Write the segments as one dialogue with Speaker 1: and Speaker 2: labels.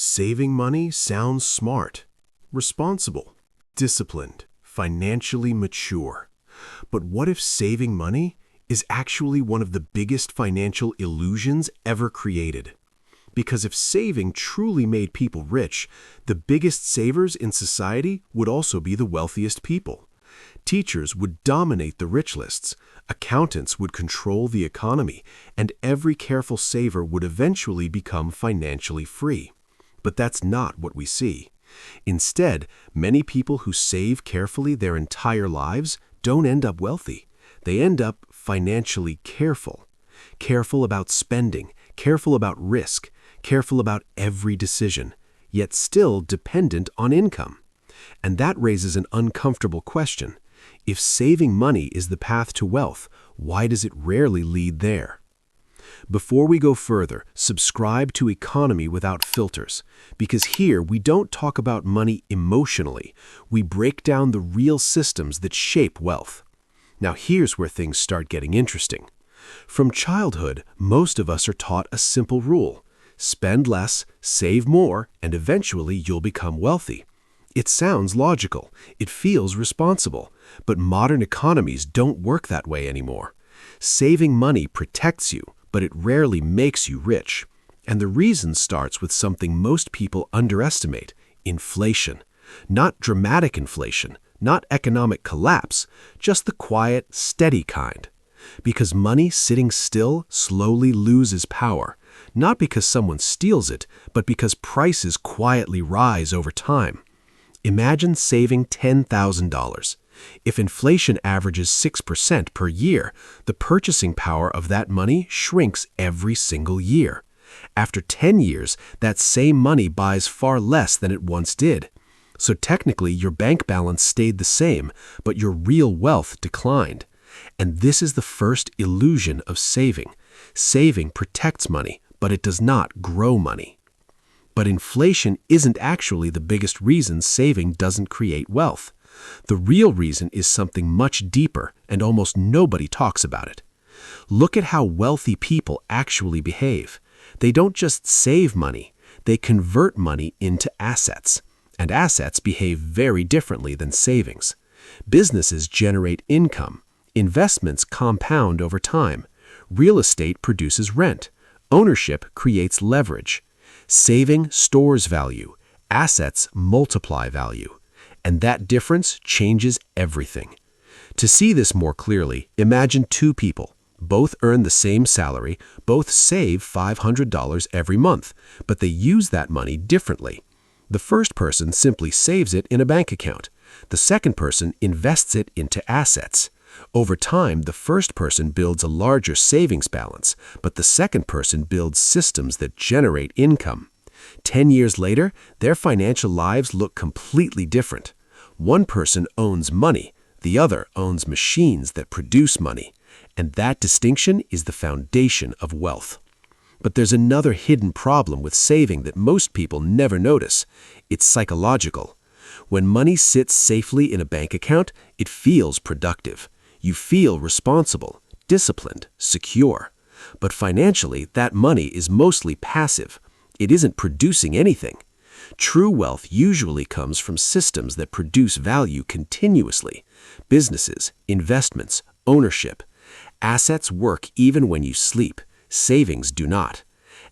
Speaker 1: Saving money sounds smart, responsible, disciplined, financially mature. But what if saving money is actually one of the biggest financial illusions ever created? Because if saving truly made people rich, the biggest savers in society would also be the wealthiest people. Teachers would dominate the rich lists, accountants would control the economy, and every careful saver would eventually become financially free. But that's not what we see. Instead, many people who save carefully their entire lives don't end up wealthy. They end up financially careful. Careful about spending, careful about risk, careful about every decision, yet still dependent on income. And that raises an uncomfortable question. If saving money is the path to wealth, why does it rarely lead there? Before we go further, subscribe to Economy Without Filters, because here we don't talk about money emotionally. We break down the real systems that shape wealth. Now here's where things start getting interesting. From childhood, most of us are taught a simple rule. Spend less, save more, and eventually you'll become wealthy. It sounds logical. It feels responsible. But modern economies don't work that way anymore. Saving money protects you, but it rarely makes you rich. And the reason starts with something most people underestimate: inflation. Not dramatic inflation, not economic collapse, just the quiet, steady kind. Because money sitting still slowly loses power, not because someone steals it, but because prices quietly rise over time. Imagine saving $10,000. If inflation averages 6% per year, the purchasing power of that money shrinks every single year. After 10 years, that same money buys far less than it once did. So technically, your bank balance stayed the same, but your real wealth declined. And this is the first illusion of saving. Saving protects money, but it does not grow money. But inflation isn't actually the biggest reason saving doesn't create wealth. The real reason is something much deeper, and almost nobody talks about it. Look at how wealthy people actually behave. They don't just save money, they convert money into assets. And assets behave very differently than savings. Businesses generate income. Investments compound over time. Real estate produces rent. Ownership creates leverage. Saving stores value. Assets multiply value. And that difference changes everything. To see this more clearly, imagine two people. Both earn the same salary, both save $500 every month, but they use that money differently. The first person simply saves it in a bank account. The second person invests it into assets. Over time, the first person builds a larger savings balance, but the second person builds systems that generate income. 10 years later, their financial lives look completely different. One person owns money, the other owns machines that produce money. And that distinction is the foundation of wealth. But there's another hidden problem with saving that most people never notice. It's psychological. When money sits safely in a bank account, it feels productive. You feel responsible, disciplined, secure. But financially, that money is mostly passive. It isn't producing anything. True wealth usually comes from systems that produce value continuously. Businesses, investments, ownership. Assets work even when you sleep. Savings do not.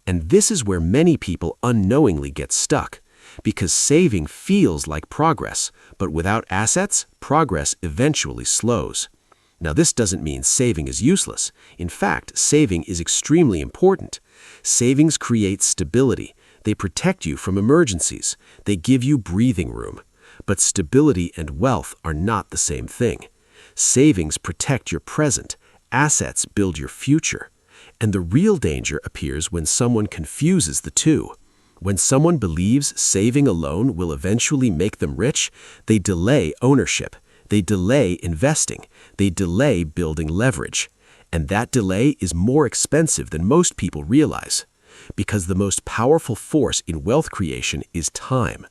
Speaker 1: And this is where many people unknowingly get stuck. Because saving feels like progress, but without assets, progress eventually slows. Now, this doesn't mean saving is useless. In fact, saving is extremely important. Savings create stability. They protect you from emergencies. They give you breathing room. But stability and wealth are not the same thing. Savings protect your present. Assets build your future. And the real danger appears when someone confuses the two. When someone believes saving alone will eventually make them rich, they delay ownership. They delay investing. They delay building leverage. And that delay is more expensive than most people realize. Because the most powerful force in wealth creation is time.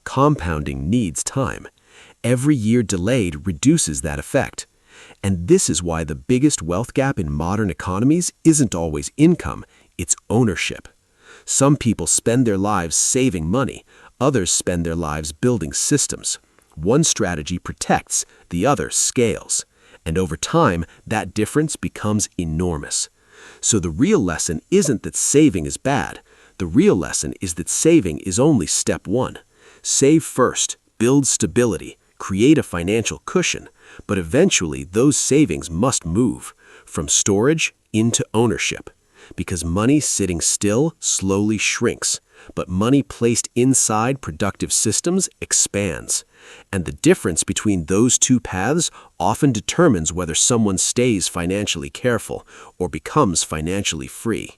Speaker 1: Compounding needs time. Every year delayed reduces that effect. And this is why the biggest wealth gap in modern economies isn't always income, it's ownership.
Speaker 2: Some people spend their lives saving money, others spend their lives building systems. One strategy protects, the other scales. And over time, that difference becomes enormous. So the real lesson isn't that saving is bad. The real lesson is that saving is only step one. Save first, build stability, create a financial cushion, but eventually those savings must move from storage into ownership. Because money sitting still slowly shrinks, but money placed inside productive systems expands. And the difference between those two paths often determines whether someone stays financially careful or becomes financially free.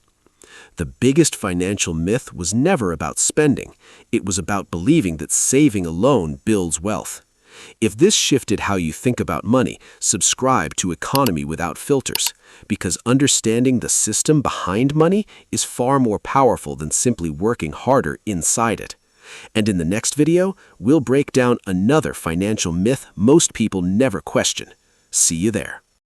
Speaker 2: The biggest financial myth was never about spending. It was about believing that saving alone builds wealth. If this shifted how you think about money, subscribe to Economy Without Filters, because understanding the system behind money is far more powerful than simply working harder inside it. And in the next video, we'll break down another financial myth most people never question. See you there.